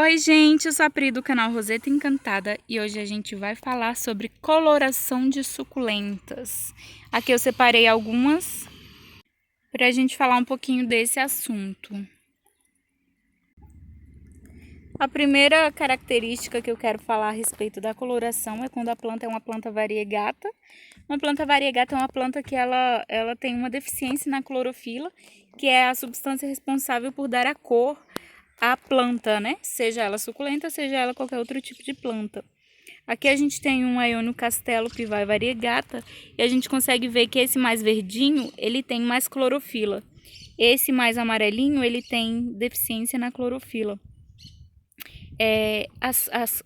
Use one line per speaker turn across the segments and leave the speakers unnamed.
Oi gente, eu sou a Pri do canal Roseta Encantada e hoje a gente vai falar sobre coloração de suculentas. Aqui eu separei algumas para a gente falar um pouquinho desse assunto. A primeira característica que eu quero falar a respeito da coloração é quando a planta é uma planta variegata. Uma planta variegata é uma planta que ela tem uma deficiência na clorofila, que é a substância responsável por dar a cor à planta, né? Seja ela suculenta, seja ela qualquer outro tipo de planta. Aqui a gente tem um Aeonio Castelo Pivae variegata e a gente consegue ver que esse mais verdinho, ele tem mais clorofila. Esse mais amarelinho, ele tem deficiência na clorofila.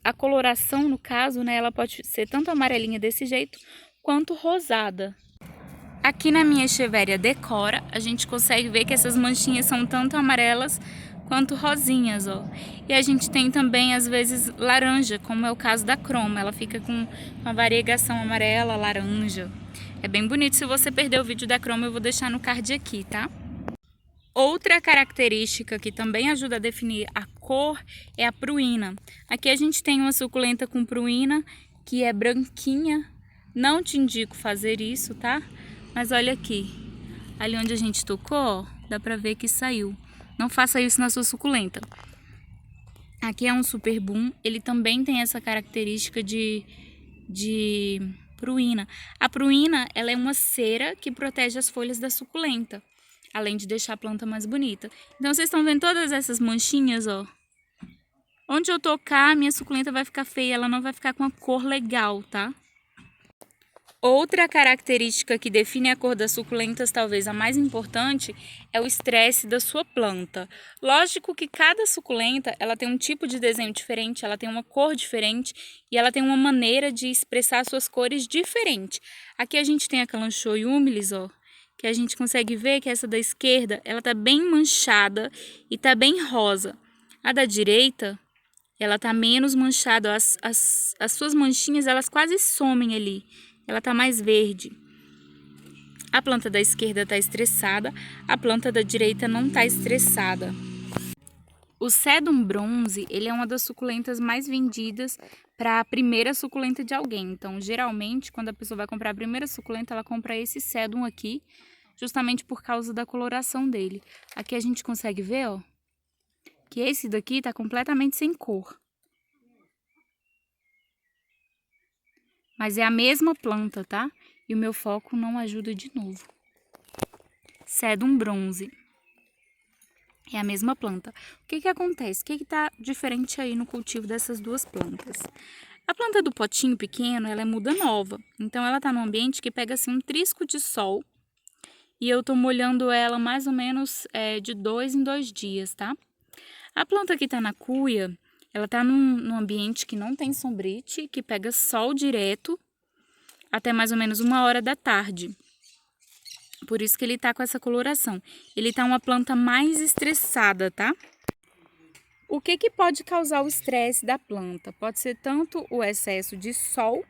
A coloração, no caso, né, ela pode ser tanto amarelinha desse jeito, quanto rosada. Aqui na minha Echeveria Decora, a gente consegue ver que essas manchinhas são tanto amarelas quanto rosinhas, ó. E a gente tem também, às vezes, laranja, como é o caso da croma. Ela fica com uma variegação amarela, laranja. É bem bonito. Se você perdeu o vídeo da croma, eu vou deixar no card aqui, tá? Outra característica que também ajuda a definir a cor é a pruína. Aqui a gente tem uma suculenta com pruína que é branquinha. Não te indico fazer isso, tá? Mas olha aqui, ali onde a gente tocou, ó, dá pra ver que saiu. Não faça isso na sua suculenta. Aqui é um super boom, ele também tem essa característica de pruína. A pruína, ela é uma cera que protege as folhas da suculenta, além de deixar a planta mais bonita. Então vocês estão vendo todas essas manchinhas, ó. Onde eu tocar, minha suculenta vai ficar feia, ela não vai ficar com a cor legal, tá? Outra característica que define a cor das suculentas, talvez a mais importante, é o estresse da sua planta. Lógico que cada suculenta ela tem um tipo de desenho diferente, ela tem uma cor diferente e ela tem uma maneira de expressar suas cores diferente. Aqui a gente tem a Kalanchoe humilis, ó, que a gente consegue ver que essa da esquerda ela tá bem manchada e tá bem rosa. A da direita ela tá menos manchada, as suas manchinhas elas quase somem ali. Ela tá mais verde. A planta da esquerda tá estressada, a planta da direita não tá estressada. O Sedum bronze, ele é uma das suculentas mais vendidas para a primeira suculenta de alguém. Então, geralmente, quando a pessoa vai comprar a primeira suculenta, ela compra esse Sedum aqui, justamente por causa da coloração dele. Aqui a gente consegue ver, ó, que esse daqui tá completamente sem cor. Mas é a mesma planta, tá? E o meu foco não ajuda de novo. Sedum bronze. É a mesma planta. O que acontece? O que tá diferente aí no cultivo dessas duas plantas? A planta do potinho pequeno, ela é muda nova. Então, ela tá num ambiente que pega assim um trisco de sol. E eu tô molhando ela mais ou menos de 2 em 2 dias, tá? A planta que tá na cuia, ela tá num ambiente que não tem sombrite, que pega sol direto até mais ou menos 1h da tarde. Por isso que ele tá com essa coloração. Ele tá uma planta mais estressada, tá? O que pode causar o estresse da planta? Pode ser tanto o excesso de sol,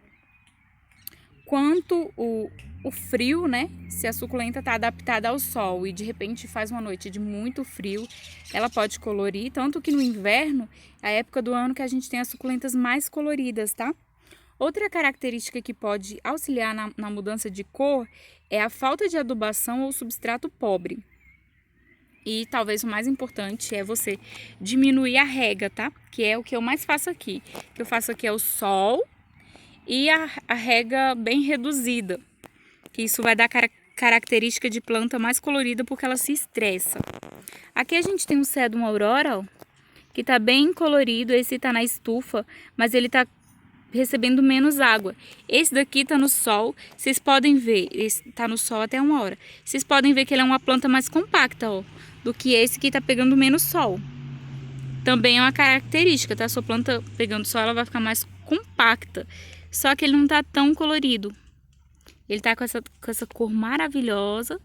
quanto o frio, né? Se a suculenta tá adaptada ao sol e de repente faz uma noite de muito frio, ela pode colorir, tanto que no inverno, é a época do ano que a gente tem as suculentas mais coloridas, tá? Outra característica que pode auxiliar na mudança de cor é a falta de adubação ou substrato pobre. E talvez o mais importante é você diminuir a rega, tá? Que é o que eu mais faço aqui. O que eu faço aqui é o sol e a rega bem reduzida. Que isso vai dar característica de planta mais colorida porque ela se estressa. Aqui a gente tem um Sedum aurora, ó, que tá bem colorido. Esse tá na estufa, mas ele tá recebendo menos água. Esse daqui tá no sol, vocês podem ver, esse tá no sol até 1h. Vocês podem ver que ele é uma planta mais compacta, ó, do que esse que tá pegando menos sol. Também é uma característica, tá? Sua planta pegando sol, ela vai ficar mais compacta. Só que ele não tá tão colorido. Ele tá com essa cor maravilhosa,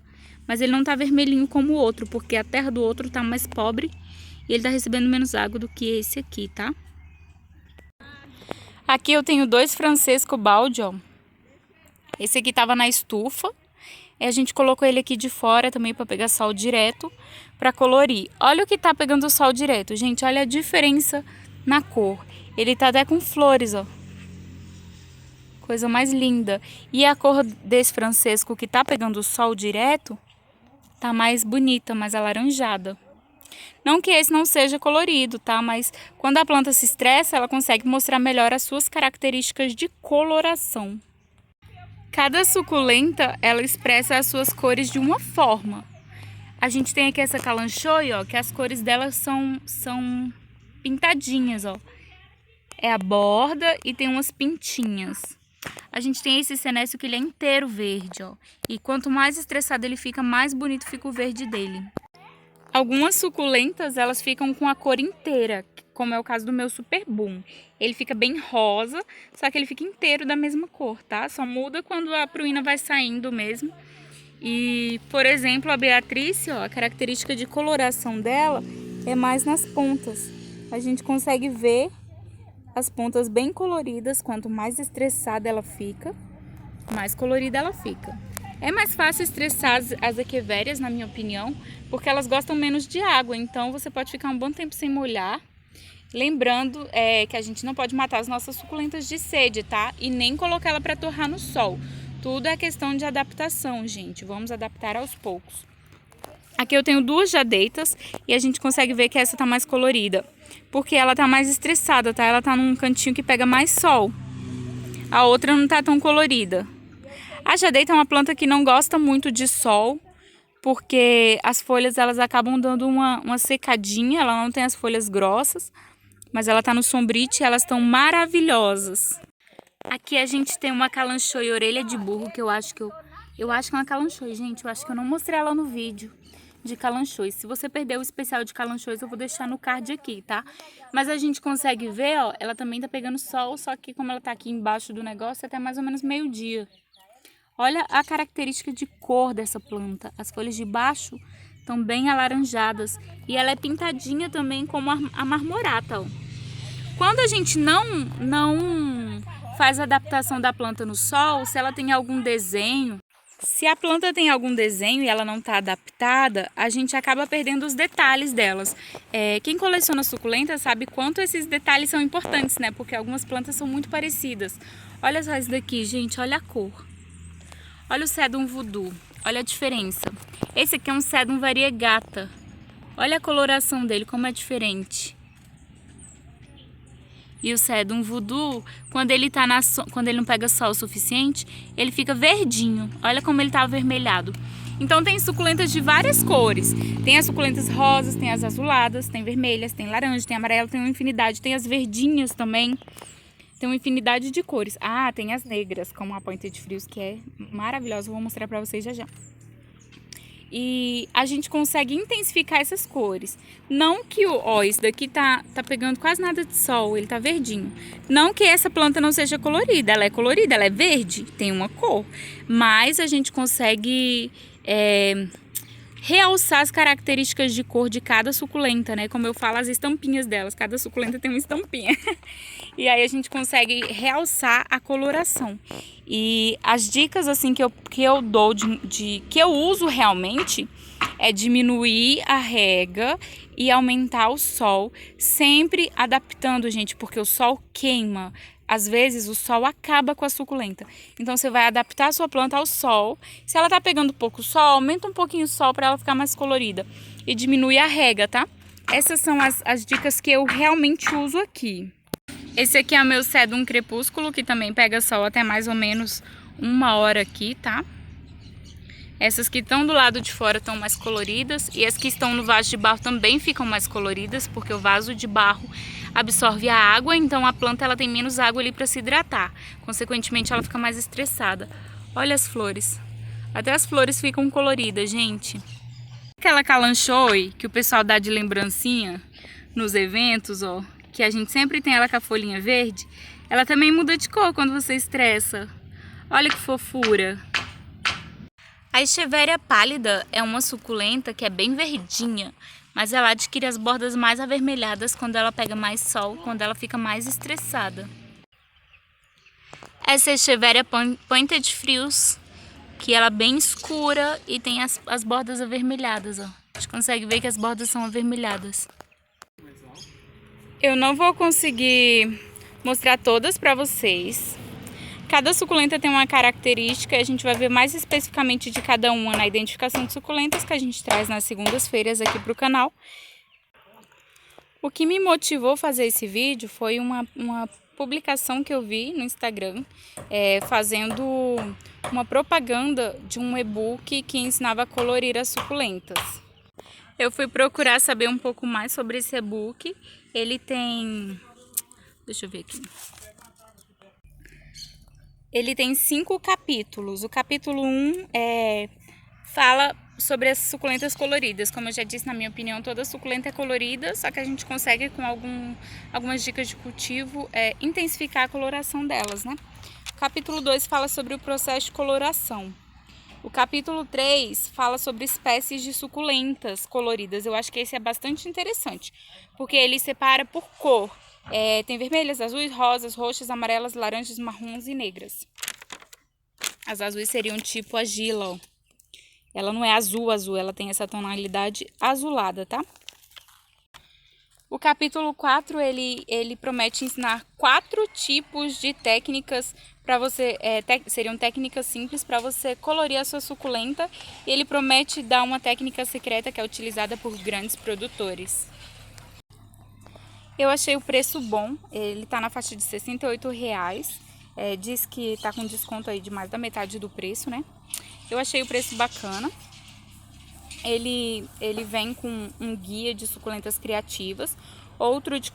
mas ele não tá vermelhinho como o outro, porque a terra do outro tá mais pobre e ele tá recebendo menos água do que esse aqui, tá? Aqui eu tenho 2 Francesco Baldi, ó. Esse aqui tava na estufa. E a gente colocou ele aqui de fora também para pegar sol direto, para colorir. Olha o que tá pegando sol direto, gente. Olha a diferença na cor. Ele tá até com flores, ó. Coisa mais linda. E a cor desse Francesco que tá pegando o sol direto, tá mais bonita, mais alaranjada. Não que esse não seja colorido, tá? Mas quando a planta se estressa, ela consegue mostrar melhor as suas características de coloração. Cada suculenta, ela expressa as suas cores de uma forma. A gente tem aqui essa calanchoe, ó, que as cores dela são pintadinhas, ó. É a borda e tem umas pintinhas. A gente tem esse senécio que ele é inteiro verde, ó. E quanto mais estressado ele fica, mais bonito fica o verde dele. Algumas suculentas, elas ficam com a cor inteira, como é o caso do meu Super Boom. Ele fica bem rosa, só que ele fica inteiro da mesma cor, tá? Só muda quando a pruína vai saindo mesmo. E, por exemplo, a Beatrice, ó, a característica de coloração dela é mais nas pontas. A gente consegue ver as pontas bem coloridas. Quanto mais estressada ela fica, mais colorida ela fica. É mais fácil estressar as equivérias, na minha opinião, porque elas gostam menos de água. Então você pode ficar um bom tempo sem molhar. Lembrando que a gente não pode matar as nossas suculentas de sede, tá? E nem colocar ela para torrar no sol. Tudo é questão de adaptação, gente. Vamos adaptar aos poucos. Aqui eu tenho duas jadeitas e a gente consegue ver que essa tá mais colorida, porque ela tá mais estressada, tá? Ela tá num cantinho que pega mais sol. A outra não tá tão colorida. A jadeita é uma planta que não gosta muito de sol, porque as folhas elas acabam dando uma secadinha, ela não tem as folhas grossas, mas ela tá no sombrite e elas estão maravilhosas. Aqui a gente tem uma calanchoe orelha de burro, que eu acho que é uma calanchoe, gente. Eu acho que eu não mostrei ela no vídeo de calanchoe. Se você perdeu o especial de calanchoes, eu vou deixar no card aqui, tá? Mas a gente consegue ver, ó, ela também tá pegando sol, só que como ela tá aqui embaixo do negócio, até mais ou menos meio-dia. Olha a característica de cor dessa planta. As folhas de baixo estão bem alaranjadas e ela é pintadinha também como a marmorata, ó. Quando a gente não faz a adaptação da planta no sol, se ela tem algum desenho, se a planta tem algum desenho e ela não está adaptada, a gente acaba perdendo os detalhes delas. Quem coleciona suculenta sabe quanto esses detalhes são importantes, né? Porque algumas plantas são muito parecidas. Olha só isso daqui, gente, olha a cor. Olha o Sedum Voodoo, olha a diferença. Esse aqui é um Sedum Variegata. Olha a coloração dele, como é diferente. E o Sedum Voodoo, quando ele não pega sol o suficiente, ele fica verdinho. Olha como ele tá avermelhado. Então tem suculentas de várias cores. Tem as suculentas rosas, tem as azuladas, tem vermelhas, tem laranja, tem amarelo, tem uma infinidade. Tem as verdinhas também. Tem uma infinidade de cores. Ah, tem as negras, como a Pointed Frios, que é maravilhosa. Eu vou mostrar pra vocês já já. E a gente consegue intensificar essas cores. Não que esse daqui tá pegando quase nada de sol, ele tá verdinho. Não que essa planta não seja colorida, ela é colorida, ela é verde, tem uma cor. Mas a gente consegue realçar as características de cor de cada suculenta, né? Como eu falo, as estampinhas delas. Cada suculenta tem uma estampinha. E aí a gente consegue realçar a coloração. E as dicas assim que eu dou que eu uso realmente é diminuir a rega e aumentar o sol, sempre adaptando, gente, porque o sol queima. Às vezes o sol acaba com a suculenta. Então você vai adaptar a sua planta ao sol. Se ela tá pegando pouco sol, aumenta um pouquinho o sol para ela ficar mais colorida. E diminui a rega, tá? Essas são as dicas que eu realmente uso aqui. Esse aqui é o meu Sedum Crepúsculo, que também pega sol até mais ou menos 1 hora aqui, tá? Essas que estão do lado de fora estão mais coloridas e as que estão no vaso de barro também ficam mais coloridas, porque o vaso de barro absorve a água, então a planta ela tem menos água ali para se hidratar. Consequentemente, ela fica mais estressada. Olha as flores. Até as flores ficam coloridas, gente. Aquela calanchoe que o pessoal dá de lembrancinha nos eventos, ó, que a gente sempre tem ela com a folhinha verde, ela também muda de cor quando você estressa. Olha que fofura. A Echeveria pálida é uma suculenta que é bem verdinha, mas ela adquire as bordas mais avermelhadas quando ela pega mais sol, quando ela fica mais estressada. Essa é a Echeveria Pointed Frios, que ela é bem escura e tem as bordas avermelhadas, ó. A gente consegue ver que as bordas são avermelhadas. Eu não vou conseguir mostrar todas para vocês. Cada suculenta tem uma característica e a gente vai ver mais especificamente de cada uma na identificação de suculentas que a gente traz nas segundas-feiras aqui para o canal. O que me motivou a fazer esse vídeo foi uma publicação que eu vi no Instagram, fazendo uma propaganda de um e-book que ensinava a colorir as suculentas. Eu fui procurar saber um pouco mais sobre esse e-book. Ele tem... Deixa eu ver aqui. Ele tem 5 capítulos. O capítulo 1 fala sobre as suculentas coloridas. Como eu já disse, na minha opinião, toda suculenta é colorida, só que a gente consegue, com algumas dicas de cultivo, intensificar a coloração delas, né? O capítulo 2 fala sobre o processo de coloração. O capítulo 3 fala sobre espécies de suculentas coloridas. Eu acho que esse é bastante interessante, porque ele separa por cor. Tem vermelhas, azuis, rosas, roxas, amarelas, laranjas, marrons e negras. As azuis seriam tipo a Gila, ó. Ela não é azul, ela tem essa tonalidade azulada, tá? O capítulo 4, ele promete ensinar 4 tipos de técnicas para você, seriam técnicas simples para você colorir a sua suculenta. E ele promete dar uma técnica secreta que é utilizada por grandes produtores. Eu achei o preço bom, ele tá na faixa de R$ 68,00. Diz que tá com desconto aí de mais da metade do preço, né? Eu achei o preço bacana. Ele vem com um guia de suculentas criativas, outro de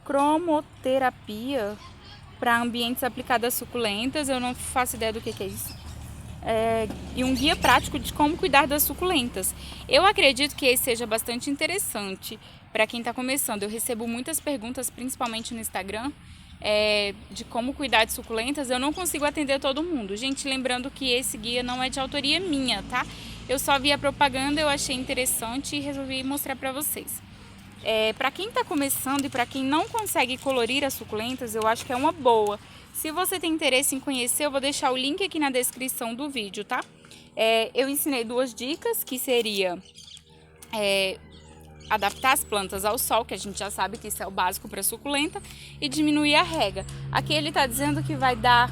cromoterapia para ambientes aplicados a suculentas. Eu não faço ideia do que é isso. E um guia prático de como cuidar das suculentas. Eu acredito que esse seja bastante interessante para quem está começando. Eu recebo muitas perguntas, principalmente no Instagram, de como cuidar de suculentas. Eu não consigo atender todo mundo. Gente, lembrando que esse guia não é de autoria minha, tá? Eu só vi a propaganda, eu achei interessante e resolvi mostrar para vocês. Para quem está começando e para quem não consegue colorir as suculentas, eu acho que é uma boa. Se você tem interesse em conhecer, eu vou deixar o link aqui na descrição do vídeo, tá? Eu ensinei 2 dicas, que seria adaptar as plantas ao sol, que a gente já sabe que isso é o básico para suculenta, e diminuir a rega. Aqui ele está dizendo que vai dar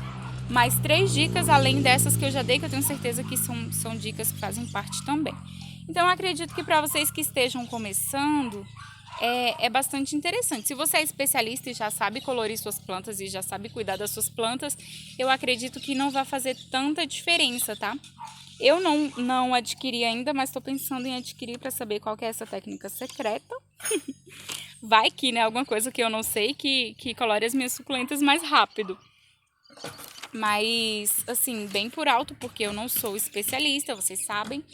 mais 3 dicas, além dessas que eu já dei, que eu tenho certeza que são dicas que fazem parte também. Então, eu acredito que para vocês que estejam começando, é bastante interessante. Se você é especialista e já sabe colorir suas plantas e já sabe cuidar das suas plantas, eu acredito que não vai fazer tanta diferença, tá? Eu não adquiri ainda, mas estou pensando em adquirir para saber qual que é essa técnica secreta. Vai que, né, alguma coisa que eu não sei que colore as minhas suculentas mais rápido. Mas, assim, bem por alto, porque eu não sou especialista, vocês sabem.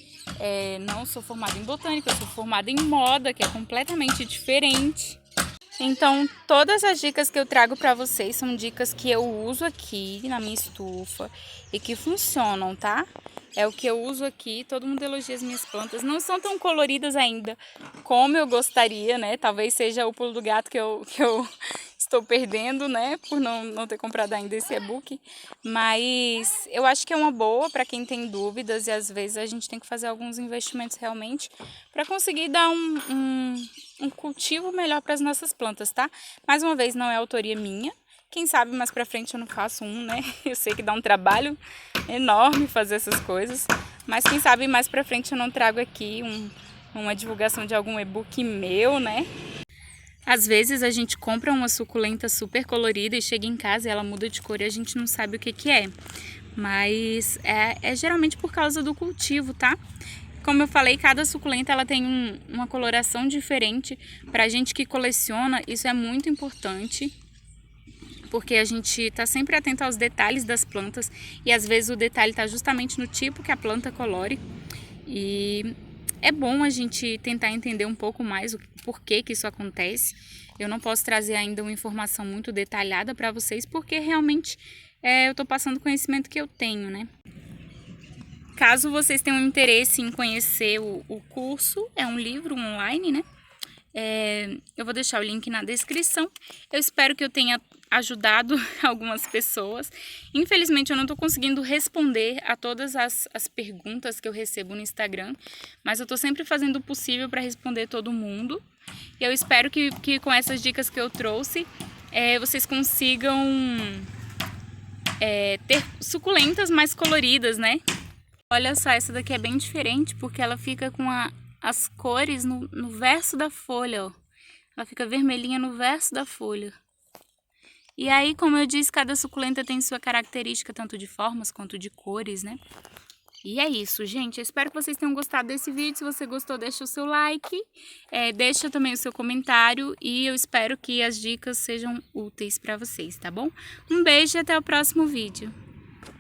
Não sou formada em botânica, eu sou formada em moda, que é completamente diferente. Então, todas as dicas que eu trago para vocês são dicas que eu uso aqui na minha estufa e que funcionam, tá? É o que eu uso aqui, todo mundo elogia as minhas plantas. Não são tão coloridas ainda como eu gostaria, né? Talvez seja o pulo do gato que eu estou perdendo, né? Por não ter comprado ainda esse e-book. Mas eu acho que é uma boa para quem tem dúvidas e às vezes a gente tem que fazer alguns investimentos realmente para conseguir dar um cultivo melhor para as nossas plantas, tá? Mais uma vez, não é autoria minha. Quem sabe mais pra frente eu não faço né? Eu sei que dá um trabalho enorme fazer essas coisas, mas quem sabe mais pra frente eu não trago aqui uma divulgação de algum e-book meu, né? Às vezes a gente compra uma suculenta super colorida e chega em casa e ela muda de cor e a gente não sabe o que é. Mas é geralmente por causa do cultivo, tá? Como eu falei, cada suculenta ela tem uma coloração diferente. Pra gente que coleciona, isso é muito importante, porque a gente está sempre atento aos detalhes das plantas e às vezes o detalhe está justamente no tipo que a planta colore. E é bom a gente tentar entender um pouco mais o porquê que isso acontece. Eu não posso trazer ainda uma informação muito detalhada para vocês, porque realmente eu estou passando o conhecimento que eu tenho, né? Caso vocês tenham interesse em conhecer o curso, é um livro online, né? Eu vou deixar o link na descrição. Eu espero que eu tenha ajudado algumas pessoas. Infelizmente eu não estou conseguindo responder a todas as perguntas que eu recebo no Instagram, mas eu estou sempre fazendo o possível para responder todo mundo. E eu espero que com essas dicas que eu trouxe, vocês consigam ter suculentas mais coloridas, né? Olha só, essa daqui é bem diferente porque ela fica com as cores no verso da folha, ó. Ela fica vermelhinha no verso da folha. E aí, como eu disse, cada suculenta tem sua característica, tanto de formas quanto de cores, né? E é isso, gente. Eu espero que vocês tenham gostado desse vídeo. Se você gostou, deixa o seu like, deixa também o seu comentário e eu espero que as dicas sejam úteis para vocês, tá bom? Um beijo e até o próximo vídeo.